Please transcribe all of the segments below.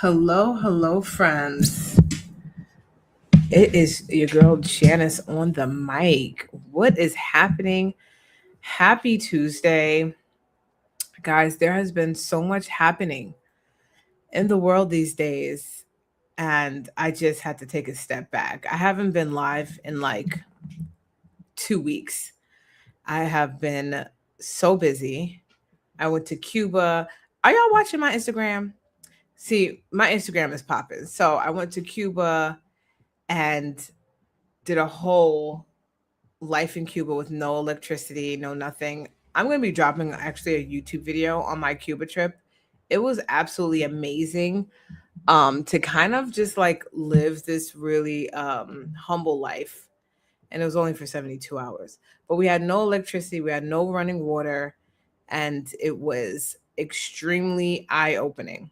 Hello, hello, friends. It is your girl Janice on the mic. What is happening? Happy Tuesday. Guys, there has been so much happening in the world these days, and I just had to take a step back. I haven't been live in like 2 weeks. I have been so busy. I went to Cuba. Are y'all watching my Instagram? See, my Instagram is popping. So I went to Cuba and did a whole life in Cuba with no electricity, no nothing. I'm going to be dropping actually a YouTube video on my Cuba trip. It was absolutely amazing to kind of just like live this really humble life. And it was only for 72 hours. But we had no electricity, we had no running water, and it was extremely eye opening.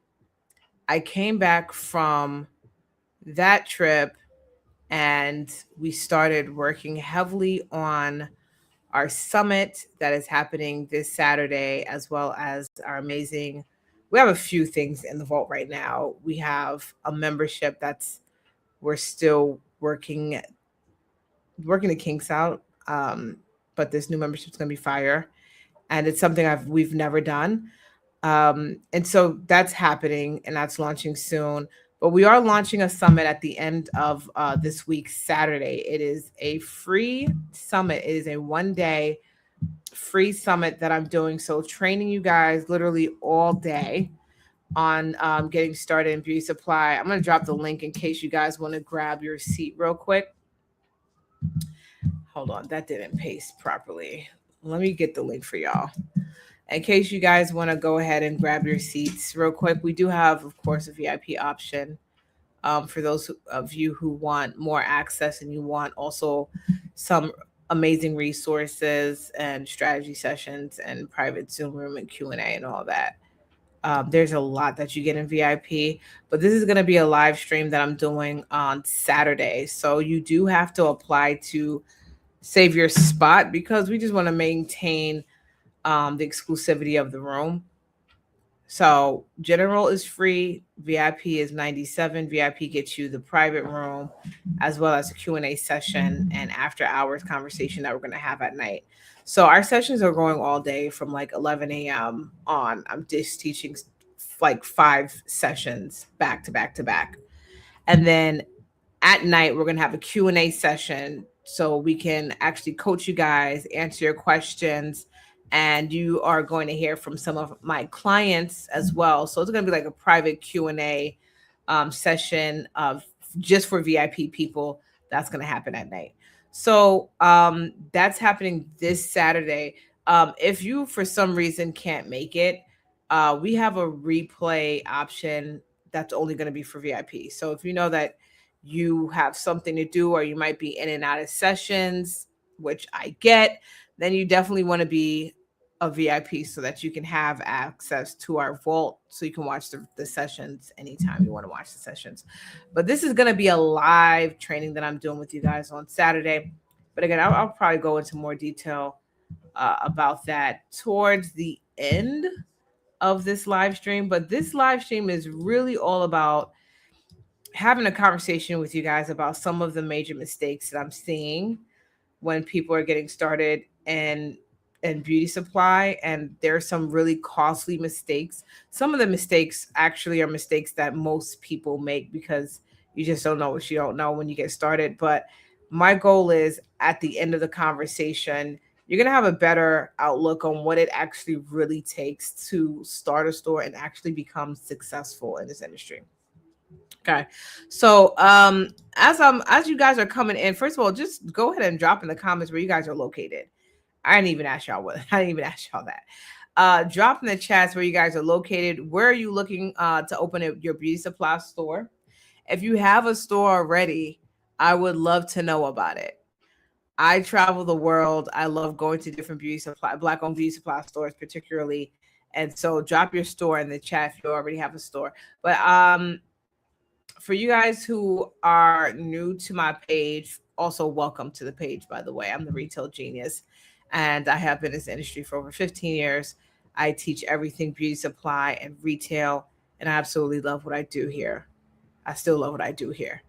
I came back from that trip and we started working heavily on our summit that is happening this Saturday, as well as our amazing. We have a few things in the vault right now. We have a membership that's we're still working the kinks out, but this new membership is going to be fire, and it's something we've never done. And so that's happening and that's launching soon. But we are launching a summit at the end of this week, Saturday. It is a free summit. It is a 1 day free summit that I'm doing. So training you guys literally all day on getting started in beauty supply. I'm going to drop the link in case you guys want to grab your seat real quick. Hold on, that didn't paste properly. Let me get the link for y'all. In case you guys want to go ahead and grab your seats real quick, we do have, of course, a VIP option for those of you who want more access and you want also some amazing resources and strategy sessions and private Zoom room and Q&A and all that. There's a lot that you get in VIP, but this is going to be a live stream that I'm doing on Saturday. So you do have to apply to save your spot because we just want to maintain the exclusivity of the room. So general is free, VIP is 97. VIP gets you the private room as well as a Q&A session and after hours conversation that we're going to have at night. So our sessions are going all day from like 11 a.m. on. I'm just teaching like 5 sessions back to back to back. And then at night we're going to have a Q&A session so we can actually coach you guys, answer your questions, and you are going to hear from some of my clients as well. So it's going to be like a private Q&A session of just for VIP people. That's going to happen at night. So that's happening this Saturday. If you for some reason can't make it, we have a replay option that's only going to be for VIP. So if you know that you have something to do or you might be in and out of sessions, which I get, then you definitely want to be a VIP so that you can have access to our vault so you can watch the sessions anytime you want to watch the sessions. But this is going to be a live training that I'm doing with you guys on Saturday. But again, I'll probably go into more detail about that towards the end of this live stream. But this live stream is really all about having a conversation with you guys about some of the major mistakes that I'm seeing when people are getting started in beauty supply, and there's some really costly mistakes. Some of the mistakes actually are mistakes that most people make because you just don't know what you don't know when you get started. But my goal is at the end of the conversation, you're going to have a better outlook on what it actually really takes to start a store and actually become successful in this industry. Okay. So as you guys are coming in, first of all, just go ahead and drop in the comments where you guys are located. I didn't even ask y'all what I didn't even ask y'all that. Drop in the chats where you guys are located. Where are you looking to open your beauty supply store? If you have a store already, I would love to know about it. I travel the world. I love going to different black owned beauty supply stores, particularly. And so drop your store in the chat if you already have a store. But for you guys who are new to my page, also welcome to the page, by the way. I'm the Retail Genius, and I have been in this industry for over 15 years. I teach everything beauty supply and retail, and I absolutely love what I do here. I still love what I do here.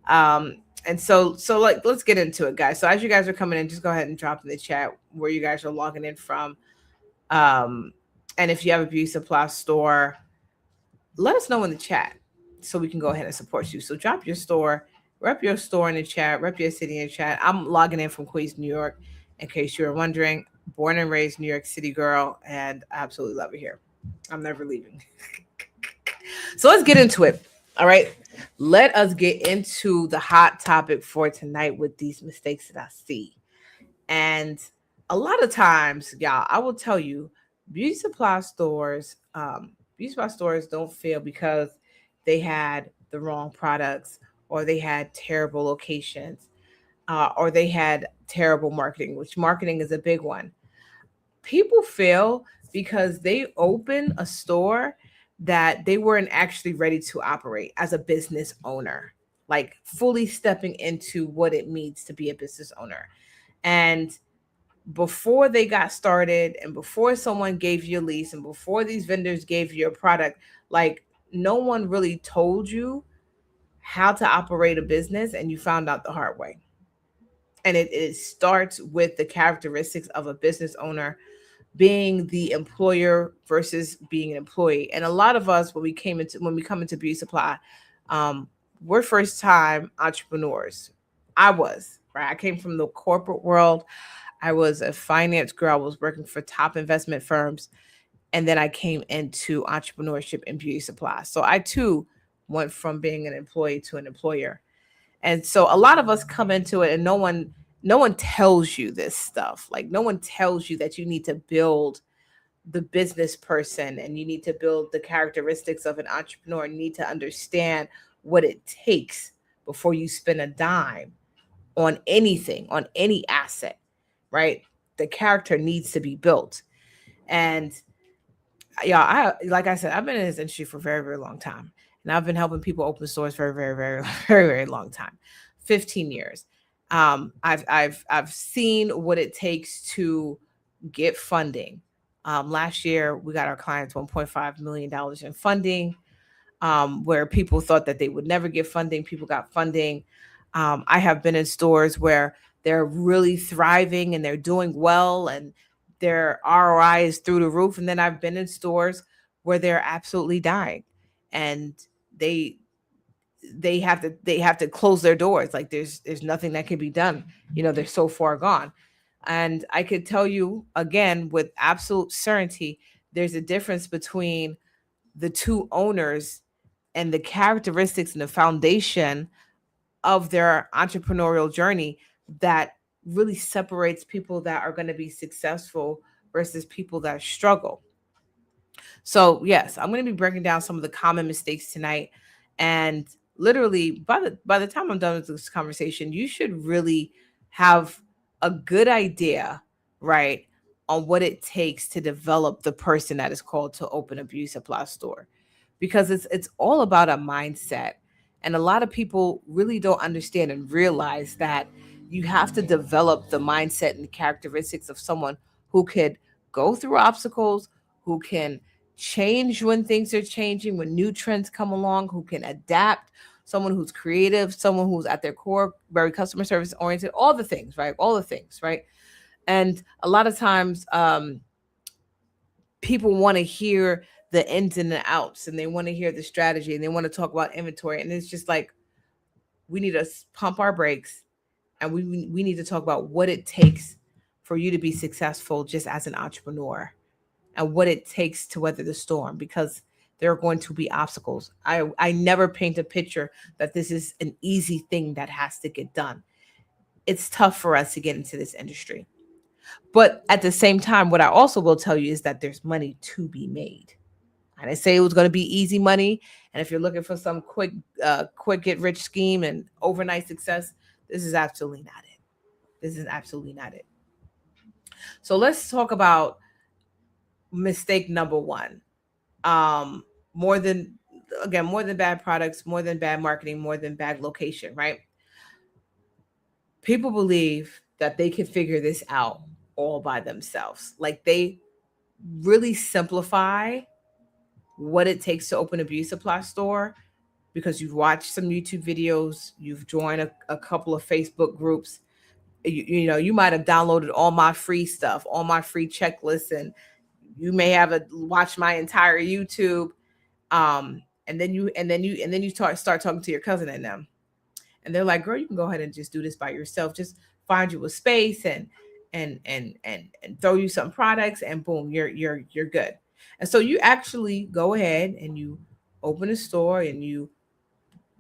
Um, and so like let's get into it, guys. So as you guys are coming in, just go ahead and drop in the chat where you guys are logging in from. Um, and if you have a beauty supply store, let us know in the chat so we can go ahead and support you. So drop your store, rep your store in the chat, rep your city in the chat. I'm logging in from Queens, New York, in case you're wondering. Born and raised New York City girl, and I absolutely love it here. I'm never leaving. So let's get into it. All right. Let us get into the hot topic for tonight with these mistakes that I see. And a lot of times, y'all, I will tell you, beauty supply stores, beauty supply stores don't fail because they had the wrong products, or they had terrible locations, or they had terrible marketing, which marketing is a big one. People fail because they open a store that they weren't actually ready to operate as a business owner, like fully stepping into what it means to be a business owner. And before they got started, and before someone gave you a lease, and before these vendors gave you a product, like no one really told you how to operate a business, and you found out the hard way. And it starts with the characteristics of a business owner, being the employer versus being an employee. And a lot of us, when we come into beauty supply, um, we're first time entrepreneurs. I was, right. I came from the corporate world. I was a finance girl. I was working for top investment firms. And then I came into entrepreneurship and beauty supply. So I too went from being an employee to an employer. And so a lot of us come into it, and no one tells you this stuff. Like no one tells you that you need to build the business person, and you need to build the characteristics of an entrepreneur, and you need to understand what it takes before you spend a dime on anything, on any asset, right? The character needs to be built. And yeah, I like I said, I've been in this industry for a very, very long time. And I've been helping people open stores for a very, very, very, very long time. 15 years. I've seen what it takes to get funding. Last year we got our clients $1.5 million in funding, where people thought that they would never get funding. People got funding. I have been in stores where they're really thriving and they're doing well, and their ROI is through the roof. And then I've been in stores where they're absolutely dying, and they they have to close their doors. Like there's nothing that can be done. They're so far gone. And I could tell you again with absolute certainty, there's a difference between the two owners and the characteristics and the foundation of their entrepreneurial journey that really separates people that are going to be successful versus people that struggle. So, yes, I'm going to be breaking down some of the common mistakes tonight. And literally, by the time I'm done with this conversation, you should really have a good idea, right, on what it takes to develop the person that is called to open a beauty supply store, because it's all about a mindset. And a lot of people really don't understand and realize that you have to develop the mindset and the characteristics of someone who could go through obstacles, who can change when things are changing, when new trends come along, who can adapt, someone who's creative, someone who's at their core very customer service oriented, all the things, right? All the things, right? And a lot of times, people want to hear the ins and the outs, and they want to hear the strategy, and they want to talk about inventory. And it's just like, we need to pump our brakes, and we need to talk about what it takes for you to be successful just as an entrepreneur, and what it takes to weather the storm, because there are going to be obstacles. I never paint a picture that this is an easy thing that has to get done. It's tough for us to get into this industry. But at the same time, what I also will tell you is that there's money to be made. I didn't say it was going to be easy money. And if you're looking for some quick get rich scheme and overnight success, this is absolutely not it. This is absolutely not it. So let's talk about mistake number one. Um, more than more than bad products, more than bad marketing, more than bad location, right? People believe that they can figure this out all by themselves. Like they really simplify what it takes to open a beauty supply store because you've watched some YouTube videos, you've joined a couple of Facebook groups, you know, you might have downloaded all my free stuff, all my free checklists, and you may have watched my entire YouTube. And then you start talking to your cousin and them, and they're like, girl, you can go ahead and just do this by yourself. Just find you a space and throw you some products, and boom, you're good. And so you actually go ahead and you open a store and you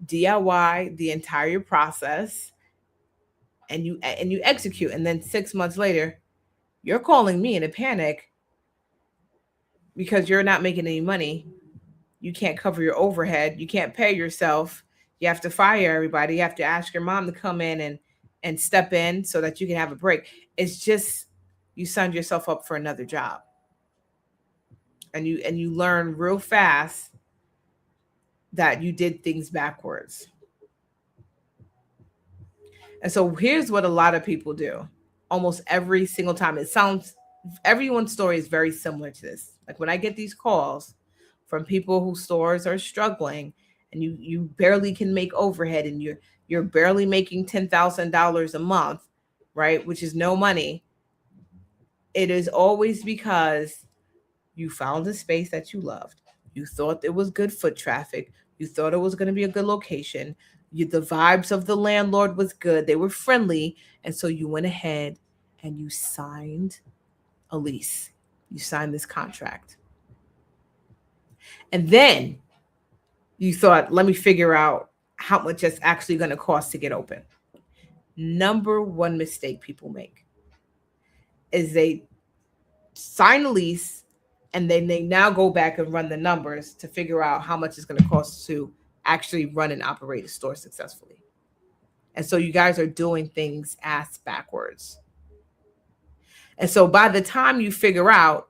DIY the entire process, and you execute. And then 6 months later, you're calling me in a panic because you're not making any money. You can't cover your overhead. You can't pay yourself. You have to fire everybody. You have to ask your mom to come in and step in so that you can have a break. It's just you signed yourself up for another job. And you learn real fast that you did things backwards. And so here's what a lot of people do. Almost every single time, everyone's story is very similar to this. Like when I get these calls from people whose stores are struggling, and you barely can make overhead, and you're barely making $10,000 a month, right? Which is no money. It is always because you found a space that you loved. You thought it was good foot traffic. You thought it was going to be a good location. The vibes of the landlord was good. They were friendly. And so you went ahead and you signed a lease. You signed this contract. And then you thought, let me figure out how much it's actually going to cost to get open. Number one mistake people make is they sign a lease and then they now go back and run the numbers to figure out how much it's going to cost to actually run and operate a store successfully. And so you guys are doing things ass backwards. And so by the time you figure out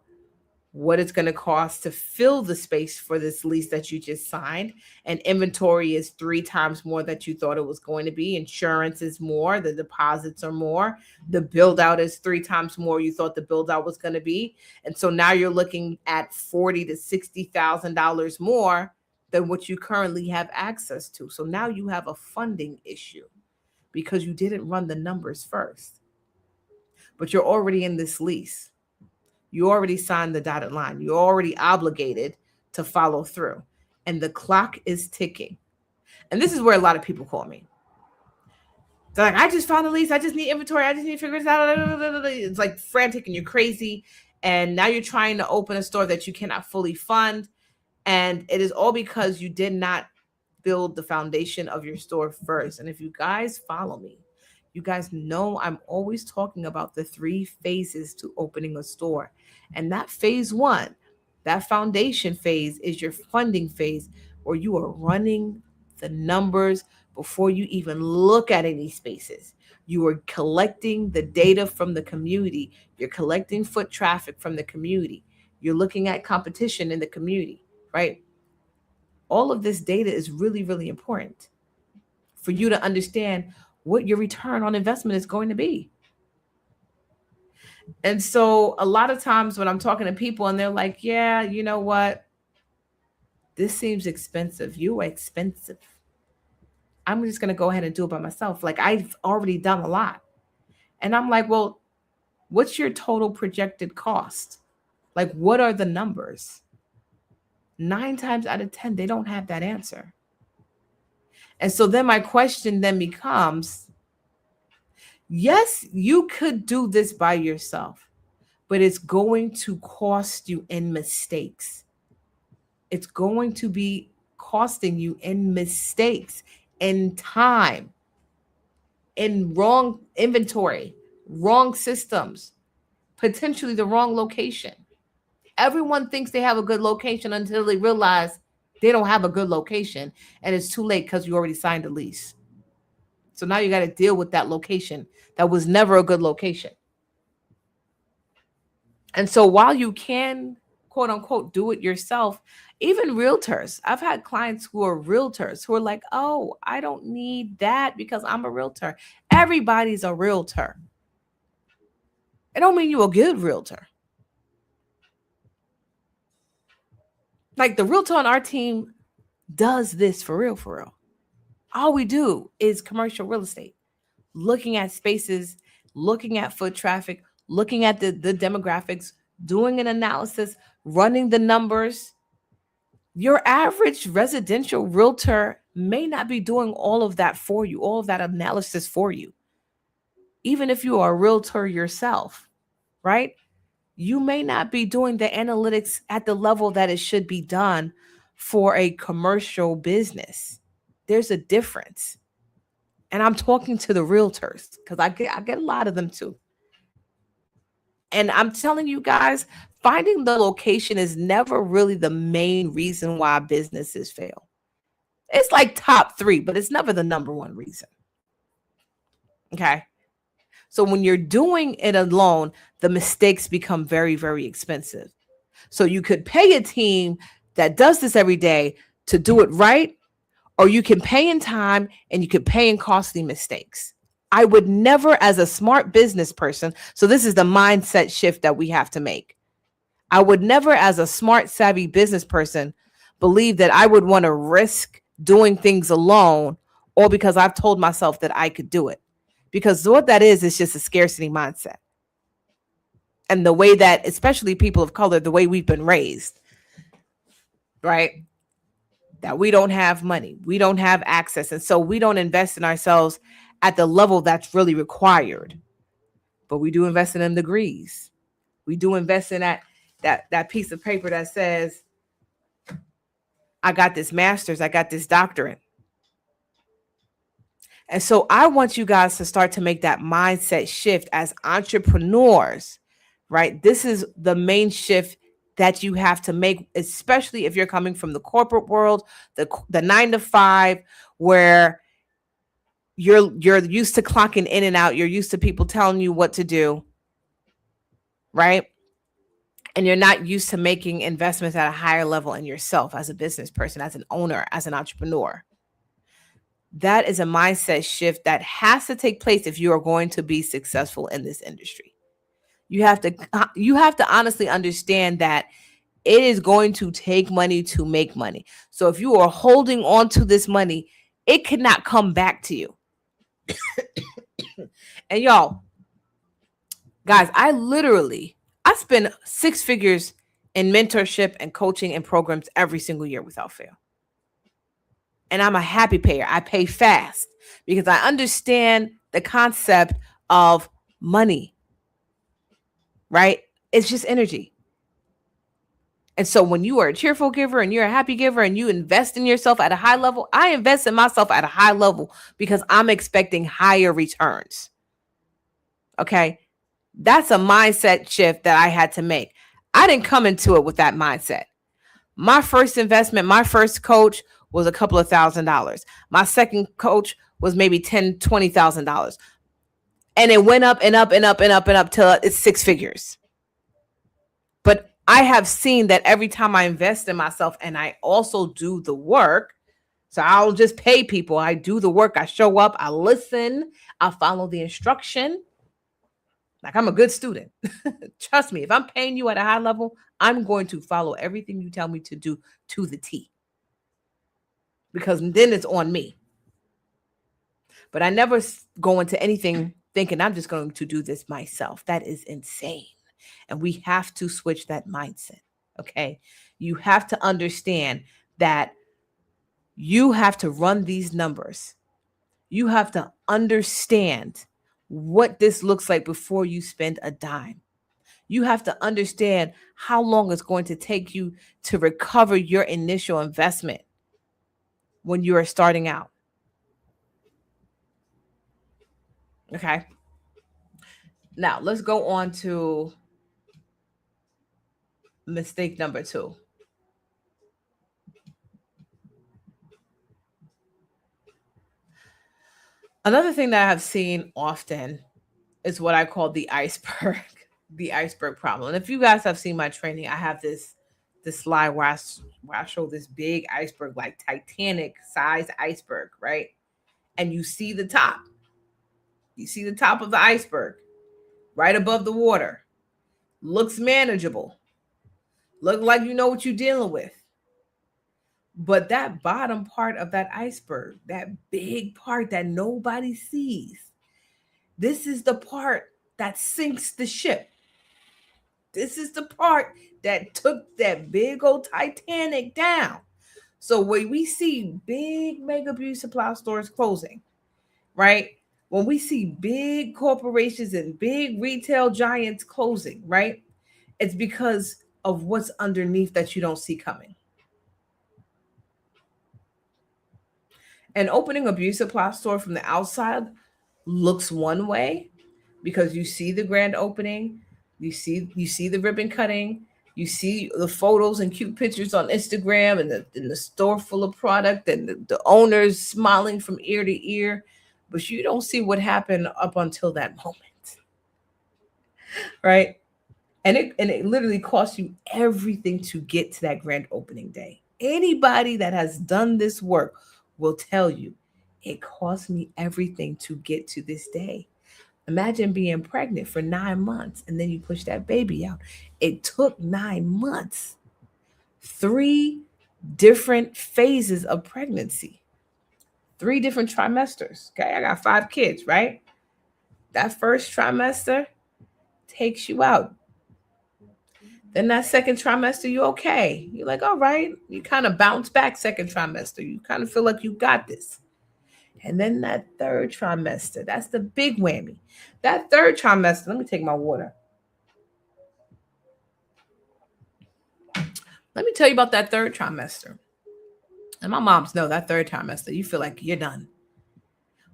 what it's going to cost to fill the space for this lease that you just signed, and inventory is 3 times more that you thought it was going to be, insurance is more, the deposits are more, the build out is 3 times more you thought the build out was going to be, and so now you're looking at $40,000 to $60,000 more than what you currently have access to. So now you have a funding issue because you didn't run the numbers first, but you're already in this lease. You already signed the dotted line. You're already obligated to follow through. And the clock is ticking. And this is where a lot of people call me. They're like, I just found a lease. I just need inventory. I just need to figure this out. It's like frantic and you're crazy. And now you're trying to open a store that you cannot fully fund. And it is all because you did not build the foundation of your store first. And if you guys follow me, you guys know I'm always talking about the 3 phases to opening a store. And that phase 1, that foundation phase, is your funding phase, where you are running the numbers before you even look at any spaces. You are collecting the data from the community. You're collecting foot traffic from the community. You're looking at competition in the community, right? All of this data is really, really important for you to understand what your return on investment is going to be. And so a lot of times when I'm talking to people and they're like, yeah, you know what? This seems expensive. You are expensive. I'm just going to go ahead and do it by myself. Like, I've already done a lot. And I'm like, well, what's your total projected cost? Like, what are the numbers? 9 times out of 10, they don't have that answer. And so then my question then becomes, yes, you could do this by yourself, but it's going to cost you in mistakes. It's going to be costing you in mistakes, in time, in wrong inventory, wrong systems, potentially the wrong location. Everyone thinks they have a good location until they realize they don't have a good location, and it's too late because you already signed a lease. So now you got to deal with that location that was never a good location. And so while you can, quote unquote, do it yourself, even realtors, I've had clients who are realtors who are like, oh, I don't need that because I'm a realtor. Everybody's a realtor. It don't mean you're a good realtor. Like the realtor on our team does this for real, for real. All we do is commercial real estate, looking at spaces, looking at foot traffic, looking at the demographics, doing an analysis, running the numbers. Your average residential realtor may not be doing all of that for you, all of that analysis for you. Even if you are a realtor yourself, right? You may not be doing the analytics at the level that it should be done for a commercial business. There's a difference. And I'm talking to the realtors because I get a lot of them too. And I'm telling you guys, finding the location is never really the main reason why businesses fail. It's like top three, but it's never the number one reason. Okay. So when you're doing it alone, the mistakes become very, very expensive. So you could pay a team that does this every day to do it right, or you can pay in time and you could pay in costly mistakes. I would never, as a smart business person, so this is the mindset shift that we have to make. I would never, as a smart, savvy business person, believe that I would want to risk doing things alone, or because I've told myself that I could do it. Because what that is just a scarcity mindset. And the way that, especially people of color, the way we've been raised, right? That we don't have money, we don't have access. And so we don't invest in ourselves at the level that's really required. But we do invest in them degrees. We do invest in that piece of paper that says, I got this master's, I got this doctorate. And so I want you guys to start to make that mindset shift as entrepreneurs, right? This is the main shift that you have to make, especially if you're coming from the corporate world, the 9 to 5, where you're used to clocking in and out. You're used to people telling you what to do, right? And you're not used to making investments at a higher level in yourself as a business person, as an owner, as an entrepreneur. That is a mindset shift that has to take place if you are going to be successful in this industry. You have to honestly understand that it is going to take money to make money. So if you are holding on to this money, it cannot come back to you. And y'all, guys, I spend 6 figures in mentorship and coaching and programs every single year without fail. And I'm a happy payer. I pay fast because I understand the concept of money, right? It's just energy. And so when you are a cheerful giver and you're a happy giver and you invest in yourself at a high level, I invest in myself at a high level because I'm expecting higher returns. Okay. That's a mindset shift that I had to make. I didn't come into it with that mindset. My first investment, my first coach was a couple of $1,000s. My second coach was maybe $10,000, $20,000. And it went up and up and up and up and up till it's 6 figures. But I have seen that every time I invest in myself and I also do the work, so I'll just pay people. I do the work. I show up. I listen. I follow the instruction. Like I'm a good student. Trust me, if I'm paying you at a high level, I'm going to follow everything you tell me to do to the T. Because then it's on me. But I never go into anything thinking I'm just going to do this myself. That is insane. And we have to switch that mindset. Okay. You have to understand that you have to run these numbers. You have to understand what this looks like before you spend a dime. You have to understand how long it's going to take you to recover your initial investment when you are starting out. Okay. Now let's go on to mistake number 2. Another thing that I have seen often is what I call the iceberg, the iceberg problem. And if you guys have seen my training, I have this slide where I show this big iceberg, like Titanic size iceberg, right? And you see the top. You see the top of the iceberg right above the water. Looks manageable. Look like you know what you're dealing with. But that bottom part of that iceberg, that big part that nobody sees, this is the part that sinks the ship. This is the part that took that big old Titanic down. So when we see big mega beauty supply stores closing, right? When we see big corporations and big retail giants closing, right? It's because of what's underneath that you don't see coming. And opening a beauty supply store from the outside looks one way because you see the grand opening, you see the ribbon cutting, you see the photos and cute pictures on Instagram, and the store full of product, and the owners smiling from ear to ear, but you don't see what happened up until that moment, right? And it literally costs you everything to get to that grand opening day. Anybody that has done this work will tell you it cost me everything to get to this day. Imagine being pregnant for 9 months and then you push that baby out. It took 9 months, 3 different phases of pregnancy, 3 different trimesters. Okay, I got 5 kids, right? That first trimester takes you out. Then that second trimester, you okay. You're like, all right. You kind of bounce back second trimester. You kind of feel like you got this. And then that third trimester, that's the big whammy. That third trimester, let me take my water. Let me tell you about that third trimester. And my moms know that third trimester, you feel like you're done.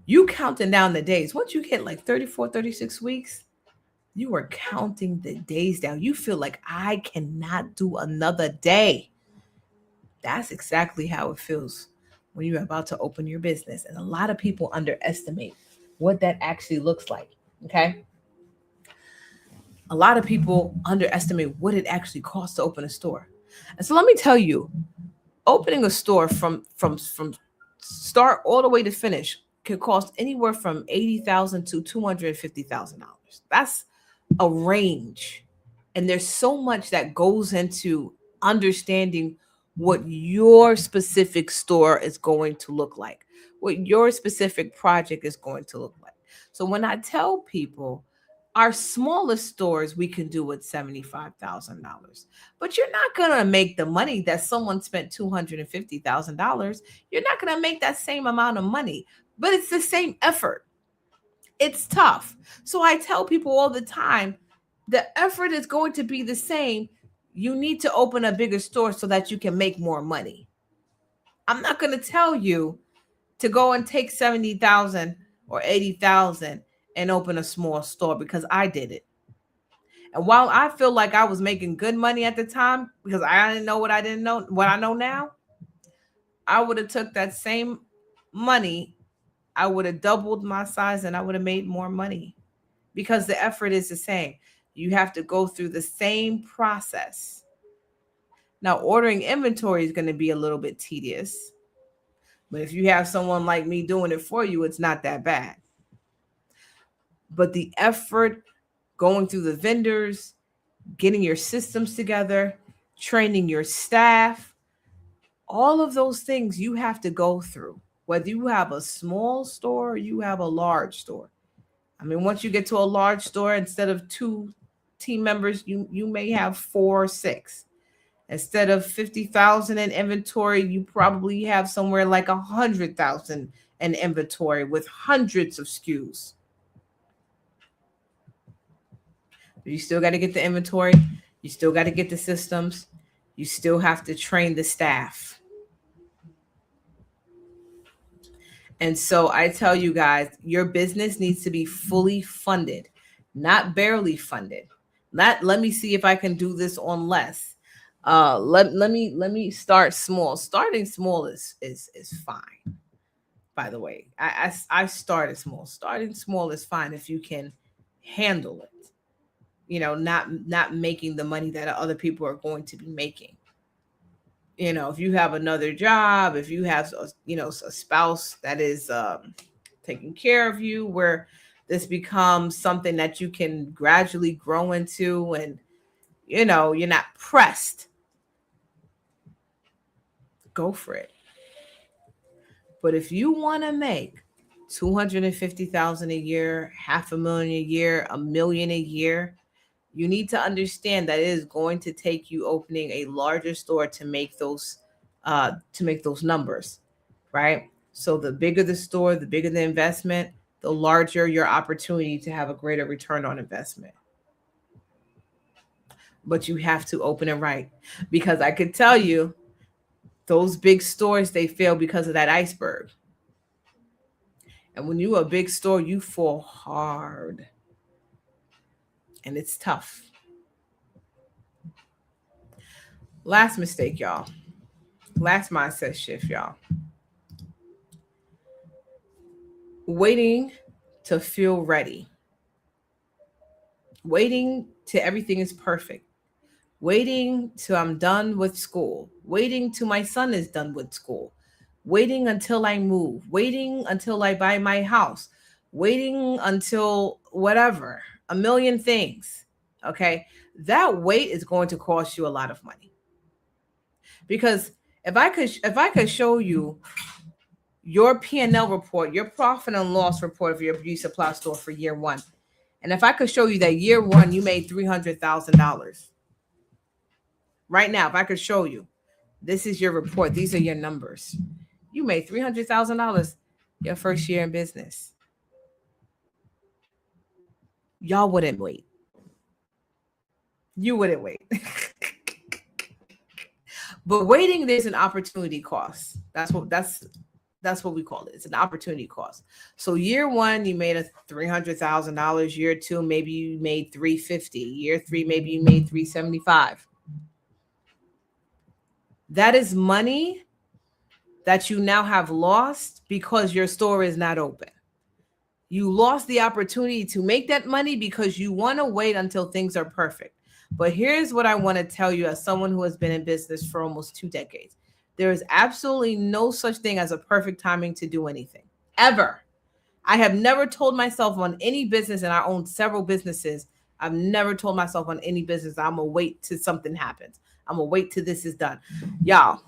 You counting down the days. Once you hit like 34, 36 weeks, you are counting the days down. You feel like I cannot do another day. That's exactly how it feels when you're about to open your business. And a lot of people underestimate what that actually looks like. Okay. A lot of people underestimate what it actually costs to open a store. And so let me tell you, opening a store from start all the way to finish can cost anywhere from $80,000 to $250,000. That's a range. And there's so much that goes into understanding what your specific store is going to look like, what your specific project is going to look like. So when I tell people our smallest stores we can do with $75,000, but you're not going to make the money that someone spent $250,000. You're not going to make that same amount of money, but it's the same effort. It's tough. So I tell people all the time, the effort is going to be the same. You need to open a bigger store so that you can make more money. I'm not going to tell you to go and take 70,000 or 80,000 and open a small store because I did it. And while I feel like I was making good money at the time because I didn't know what I didn't know, what I know now, I would have took that same money, I would have doubled my size and I would have made more money because the effort is the same. You have to go through the same process. Now, ordering inventory is going to be a little bit tedious, but if you have someone like me doing it for you, it's not that bad. But the effort, going through the vendors, getting your systems together, training your staff, all of those things you have to go through, whether you have a small store or you have a large store. I mean, once you get to a large store, instead of 2 team members, you may have 4 or 6. Instead of 50,000 in inventory, you probably have somewhere like 100,000 in inventory with hundreds of SKUs. You still got to get the inventory. You still got to get the systems. You still have to train the staff. And so I tell you guys, your business needs to be fully funded, not barely funded. Let me see if I can do this on less. Let me start small. Starting small is fine. By the way, I started small. Starting small is fine if you can handle it. Not making the money that other people are going to be making. If you have another job, if you have a spouse that is taking care of you, where this becomes something that you can gradually grow into, and you're not pressed. go for it. But if you want to make 250,000 a year, 500,000 a year, 1 million a year, you need to understand that it is going to take you opening a larger store to make those numbers, right? So the bigger the store, the bigger the investment, the larger your opportunity to have a greater return on investment. But you have to open it right, because I could tell you those big stores, they fail because of that iceberg. And when you a big store, you fall hard, and it's tough. Last mistake, y'all. Last mindset shift, y'all. Waiting to feel ready. Waiting till everything is perfect. Waiting till I'm done with school. Waiting till my son is done with school. Waiting until I move. Waiting until I buy my house. Waiting until whatever. A million things. Okay? That wait is going to cost you a lot of money. Because if I could show you your P&L report, your profit and loss report of your beauty supply store for year one, and if I could show you that year one you made $300,000, right now, if I could show you, this is your report, these are your numbers, you made $300,000 your first year in business, y'all wouldn't wait. You wouldn't wait. But waiting, there's an opportunity cost. That's what we call it. It's an opportunity cost. So year one, you made $300,000. Year two, maybe you made $350,000. Year three, maybe you made $375,000. That is money that you now have lost because your store is not open. You lost the opportunity to make that money because you want to wait until things are perfect. But here's what I want to tell you as someone who has been in business for almost 2 decades. There is absolutely no such thing as a perfect timing to do anything, ever. I have never told myself on any business, and I own several businesses, I've never told myself on any business, I'm going to wait till something happens. I'm going to wait till this is done. Y'all,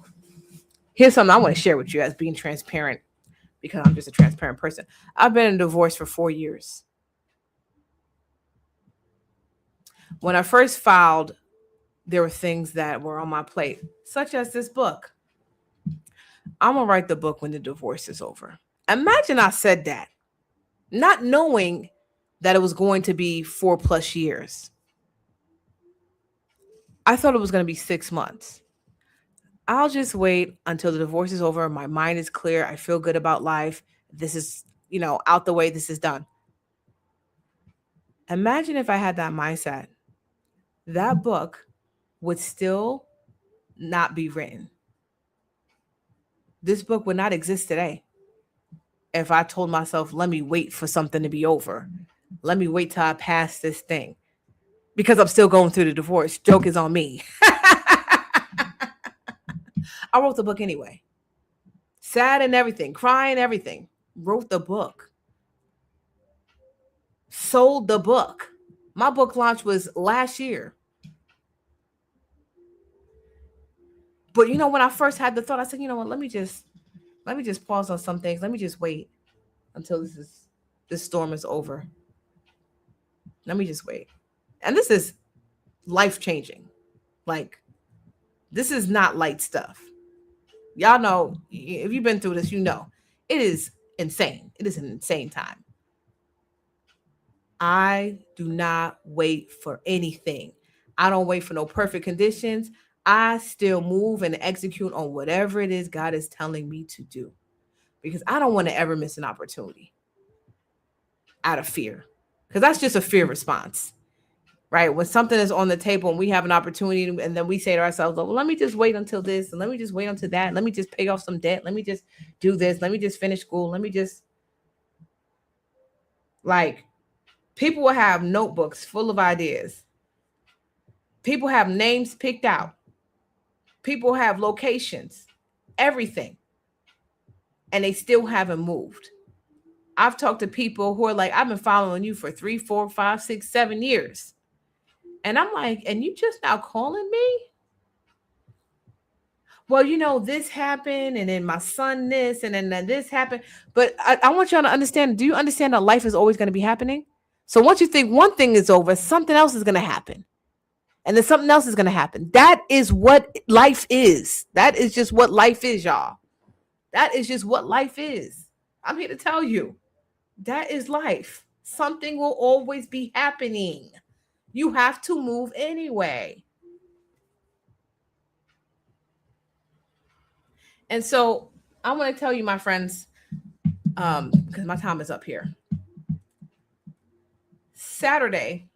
here's something I want to share with you as being transparent, because I'm just a transparent person. I've been in divorce for 4 years. When I first filed, there were things that were on my plate, such as this book. I'm going to write the book when the divorce is over. Imagine I said that, not knowing that it was going to be 4+ years. I thought it was going to be 6 months. I'll just wait until the divorce is over. My mind is clear. I feel good about life. This is, out the way. This is done. Imagine if I had that mindset. That book would still not be written. This book would not exist today if I told myself, let me wait for something to be over. Let me wait till I pass this thing, because I'm still going through the divorce. Joke is on me. I wrote the book anyway. Sad and everything, crying, everything. Wrote the book. Sold the book. My book launch was last year. But when I first had the thought, I said, you know what, let me just pause on some things. Let me just wait until this storm is over. Let me just wait. And this is life-changing. Like, this is not light stuff. Y'all know, if you've been through this, it is insane. It is an insane time. I do not wait for anything. I don't wait for no perfect conditions. I still move and execute on whatever it is God is telling me to do, because I don't want to ever miss an opportunity out of fear, because that's just a fear response, right? When something is on the table and we have an opportunity, and then we say to ourselves, well, let me just wait until this, and let me just wait until that. Let me just pay off some debt. Let me just do this. Let me just finish school. Let me just, people will have notebooks full of ideas. People have names picked out. People have locations, everything, and they still haven't moved. I've talked to people who are like, I've been following you for 3, 4, 5, 6, 7 years. And I'm like, and you just now calling me? well, this happened, and then my son this, and then this happened. But I want y'all to understand. Do you understand that life is always going to be happening? So once you think one thing is over, something else is going to happen. And then something else is going to happen. That is what life is. That is just what life is, y'all. That is just what life is. I'm here to tell you that is life. Something will always be happening. You have to move anyway. And so I want to tell you, my friends, because my time is up here. Saturday,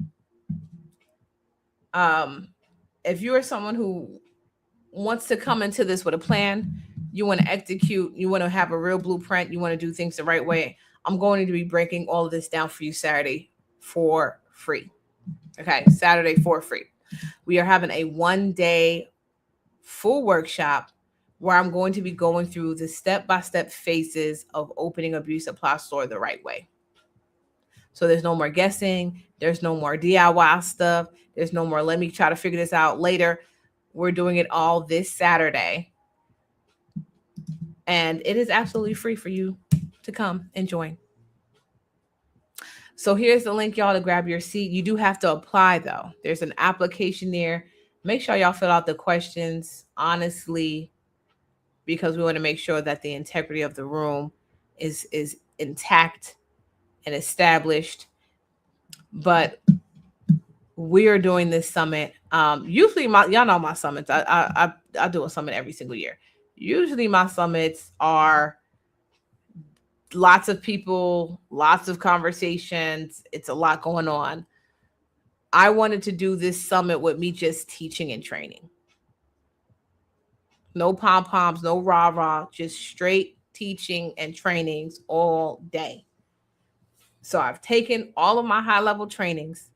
if you are someone who wants to come into this with a plan, you want to execute, you want to have a real blueprint, you want to do things the right way, I'm going to be breaking all of this down for you Saturday for free. Okay, Saturday for free. We are having a 1-day full workshop where I'm going to be going through the step-by-step phases of opening a beauty supply store the right way. So there's no more guessing. There's no more DIY stuff. There's no more, let me try to figure this out later. We're doing it all this Saturday. And it is absolutely free for you to come and join. So here's the link, y'all, to grab your seat. You do have to apply, though. There's an application there. Make sure y'all fill out the questions honestly, because we want to make sure that the integrity of the room is intact and established. But we are doing this summit. Usually, y'all know my summits. I do a summit every single year. Usually, my summits are lots of people, lots of conversations. It's a lot going on. I wanted to do this summit with me just teaching and training. No pom-poms, no rah-rah, just straight teaching and trainings all day. So I've taken all of my high-level trainings,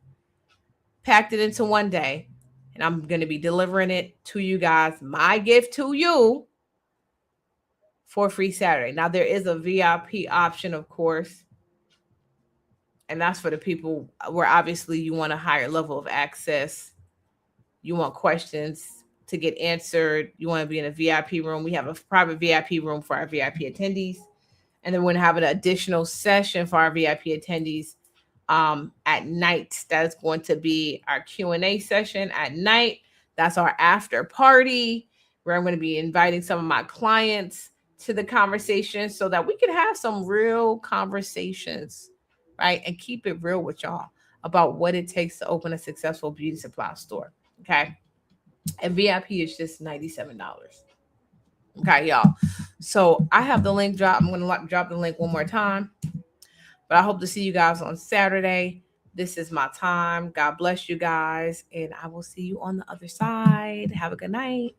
packed it into one day, and I'm going to be delivering it to you guys, my gift to you, for free Saturday. Now, there is a VIP option, of course, and that's for the people where obviously you want a higher level of access. You want questions to get answered. You want to be in a VIP room. We have a private VIP room for our VIP attendees. And then we're going to have an additional session for our VIP attendees at night. That is going to be our Q&A session at night. That's our after party, where I'm going to be inviting some of my clients to the conversation so that we can have some real conversations, right? And keep it real with y'all about what it takes to open a successful beauty supply store, okay? And VIP is just $97. Okay, y'all. So I have the link drop. I'm going to drop the link one more time. But I hope to see you guys on Saturday. This is my time. God bless you guys. And I will see you on the other side. Have a good night.